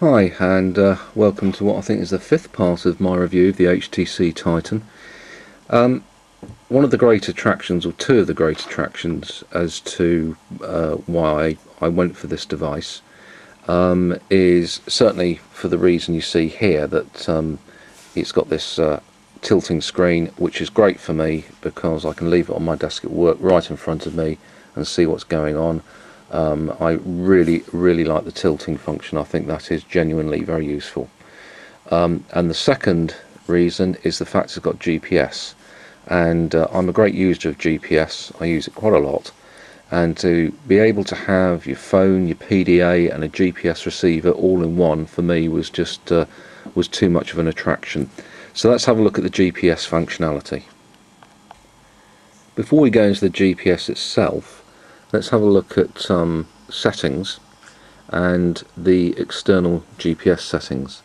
Hi, and welcome to what I think is the fifth part of my review of the HTC Tytn. One of the great attractions, or two of the great attractions, as to why I went for this device is certainly for the reason you see here, that it's got this tilting screen, which is great for me because I can leave it on my desk at work right in front of me and see what's going on. I really like the tilting function. I think that is genuinely very useful. And the second reason is the fact it's got GPS, and I'm a great user of GPS. I use it quite a lot, and to be able to have your phone, your PDA and a GPS receiver all in one, for me was just was too much of an attraction. So let's have a look at the GPS functionality. Before we go into the GPS itself, let's have a look at settings and the external GPS settings.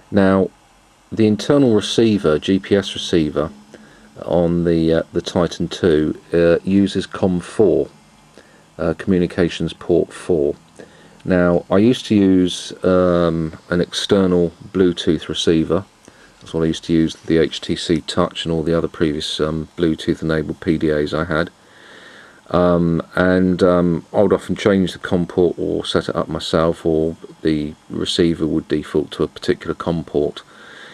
Now, the internal receiver, GPS receiver, on the Tytn 2 uses COM4, communications port 4. Now, I used to use an external Bluetooth receiver. That's what I used to use, the HTC Touch and all the other previous Bluetooth enabled PDAs I had. I would often change the COM port or set it up myself, or the receiver would default to a particular COM port.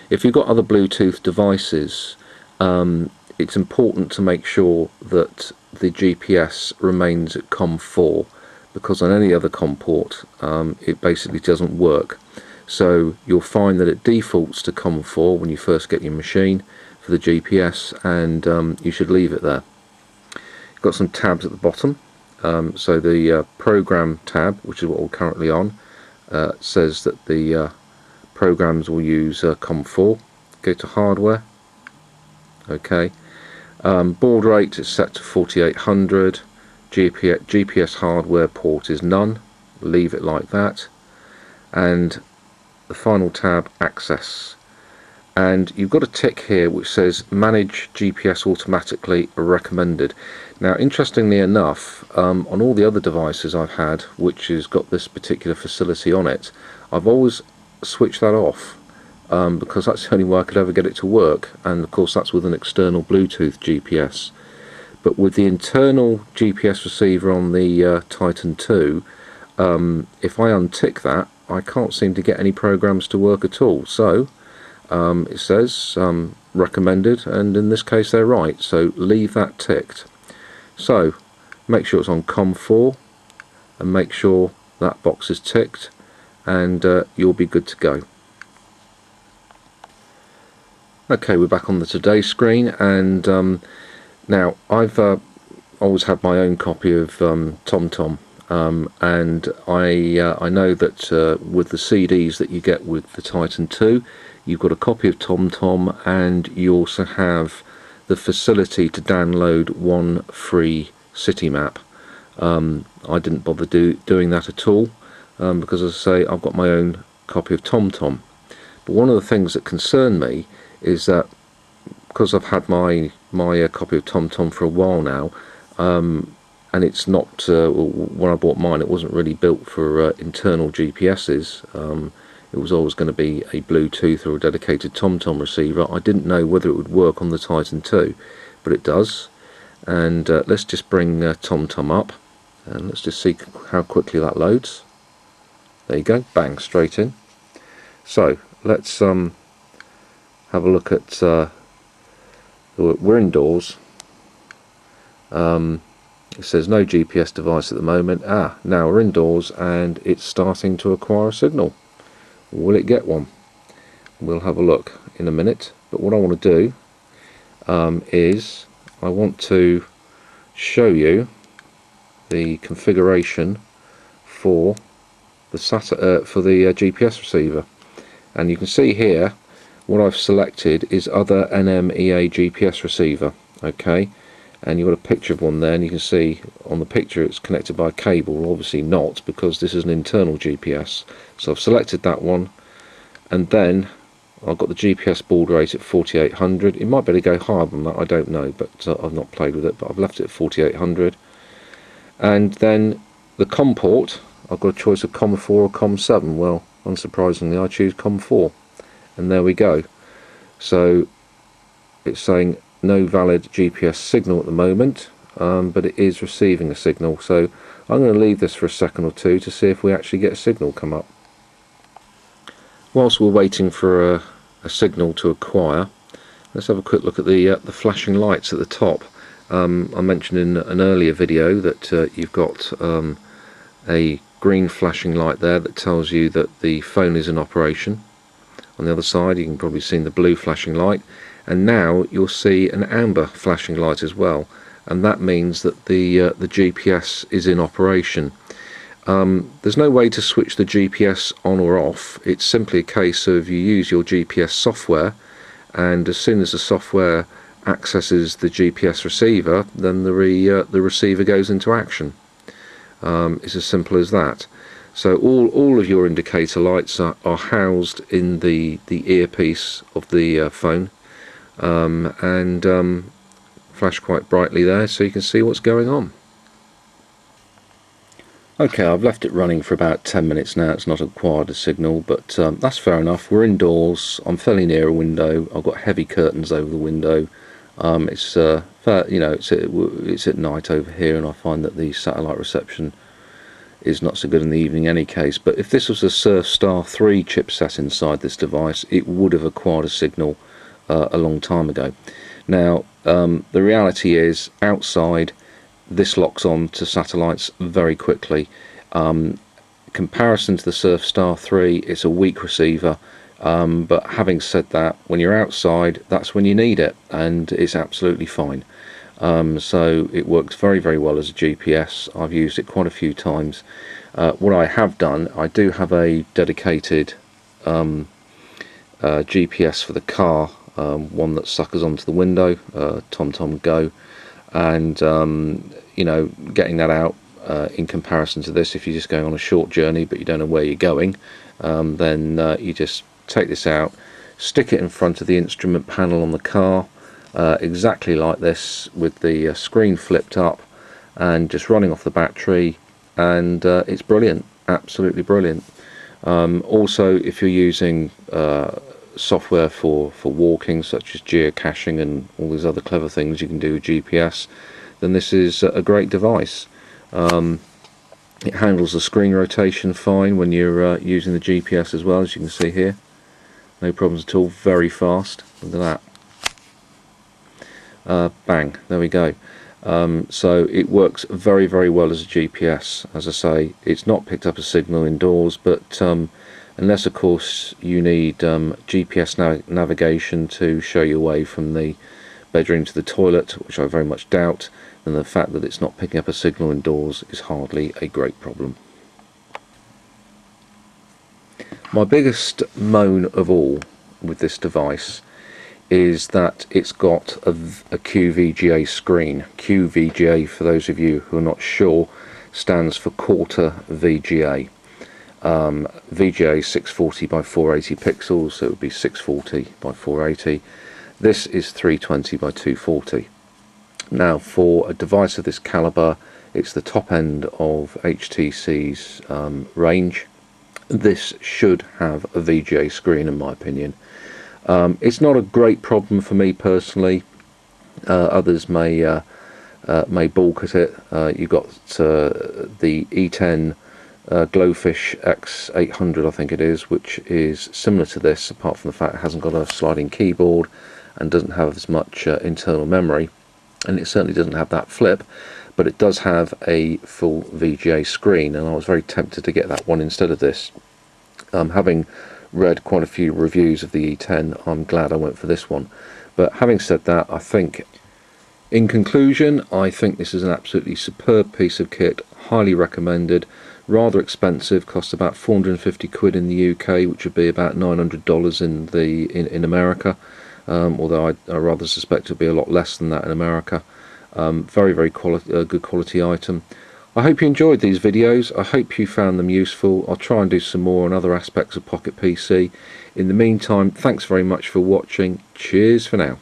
If you've got other Bluetooth devices, it's important to make sure that the GPS remains at COM4, because on any other COM port it basically doesn't work. So you'll find that it defaults to COM4 when you first get your machine for the GPS, and you should leave it there. Got some tabs at the bottom. So the program tab, which is what we're currently on, says that the programs will use COM4. Go to hardware. Okay. Baud rate is set to 4800. GPS hardware port is none. Leave it like that. And the final tab, access. And you've got a tick here which says manage GPS automatically, recommended. Now, interestingly enough, on all the other devices I've had which has got this particular facility on it, I've always switched that off, because that's the only way I could ever get it to work, and of course that's with an external Bluetooth GPS. But with the internal GPS receiver on the Tytn 2, if I untick that, I can't seem to get any programs to work at all. So it says recommended, and in this case they're right, so leave that ticked. So make sure it's on COM4 and make sure that box is ticked, and you'll be good to go. Okay, we're back on the Today screen, and now I've always had my own copy of TomTom, and I know that with the CDs that you get with the Tytn 2, you've got a copy of TomTom, and you also have the facility to download one free city map. I didn't bother doing that at all, because, as I say, I've got my own copy of TomTom. But one of the things that concerned me is that, because I've had my copy of TomTom for a while now, and it's not, when I bought mine, it wasn't really built for internal GPSs. It was always going to be a Bluetooth or a dedicated TomTom receiver. I didn't know whether it would work on the Tytn 2, but it does. And let's just bring TomTom up, and let's just see how quickly that loads. There you go, bang, straight in. So let's have a look at, we're indoors. It says no GPS device at the moment. Now we're indoors and it's starting to acquire a signal. Will it get one? We'll have a look in a minute, but what I want to do is I want to show you the configuration for the GPS receiver, and you can see here what I've selected is other NMEA GPS receiver. Okay, and you've got a picture of one there, and you can see on the picture it's connected by a cable. Obviously not, because this is an internal GPS. So I've selected that one, and then I've got the GPS baud rate at 4800. It might be able to go higher than that, I don't know, but I've not played with it, but I've left it at 4800. And then the COM port, I've got a choice of COM4 or COM7. Well, unsurprisingly I choose COM4, and there we go. So it's saying no valid GPS signal at the moment, but it is receiving a signal, so I'm going to leave this for a second or two to see if we actually get a signal come up. Whilst we're waiting for a signal to acquire, let's have a quick look at the flashing lights at the top. I mentioned in an earlier video that you've got a green flashing light there that tells you that the phone is in operation. On the other side you can probably see the blue flashing light, and now you'll see an amber flashing light as well, and that means that the GPS is in operation. There's no way to switch the GPS on or off. It's simply a case of you use your GPS software, and as soon as the software accesses the GPS receiver, then the receiver goes into action. It's as simple as that. So all of your indicator lights are housed in the earpiece of the phone, and flash quite brightly there so you can see what's going on. Okay, I've left it running for about 10 minutes now. It's not acquired a signal, but that's fair enough. We're indoors, I'm fairly near a window, I've got heavy curtains over the window. It's it's at night over here, and I find that the satellite reception is not so good in the evening in any case. But if this was a Surfstar 3 chipset inside this device, it would have acquired a signal a long time ago. Now the reality is, outside this locks on to satellites very quickly. Comparison to the Surfstar 3, it's a weak receiver, but having said that, when you're outside, that's when you need it, and it's absolutely fine. So it works very, very well as a GPS. I've used it quite a few times. What I have done, I do have a dedicated GPS for the car, one that suckers onto the window, TomTom Go, and you know, getting that out in comparison to this, if you're just going on a short journey but you don't know where you're going, then you just take this out, stick it in front of the instrument panel on the car, exactly like this, with the screen flipped up and just running off the battery, and it's brilliant, absolutely brilliant. Also, if you're using software for walking, such as geocaching and all these other clever things you can do with GPS, then this is a great device. It handles the screen rotation fine when you're using the GPS as well, as you can see here. No problems at all, very fast. Look at that. Bang, there we go. So it works very, very well as a GPS. As I say, it's not picked up a signal indoors, but unless of course you need GPS navigation to show you away from the bedroom to the toilet, which I very much doubt, then the fact that it's not picking up a signal indoors is hardly a great problem. My biggest moan of all with this device is that it's got a QVGA screen. QVGA, for those of you who are not sure, stands for quarter VGA. VGA is 640 by 480 pixels, so it would be 640 by 480. This is 320 by 240. Now, for a device of this caliber, it's the top end of HTC's range. This should have a VGA screen, in my opinion. It's not a great problem for me personally. Others may balk at it. You've got the E10 Glowfish X800, I think it is, which is similar to this, apart from the fact it hasn't got a sliding keyboard and doesn't have as much internal memory, and it certainly doesn't have that flip, but it does have a full VGA screen, and I was very tempted to get that one instead of this. Having read quite a few reviews of the E10, I'm glad I went for this one. But having said that, I think, in conclusion, I think this is an absolutely superb piece of kit, highly recommended. Rather expensive, costs about 450 quid in the UK, which would be about $900 in America, although I rather suspect it would be a lot less than that in America. Very, very good quality item. I hope you enjoyed these videos. I hope you found them useful. I'll try and do some more on other aspects of Pocket PC. In the meantime, thanks very much for watching. Cheers for now.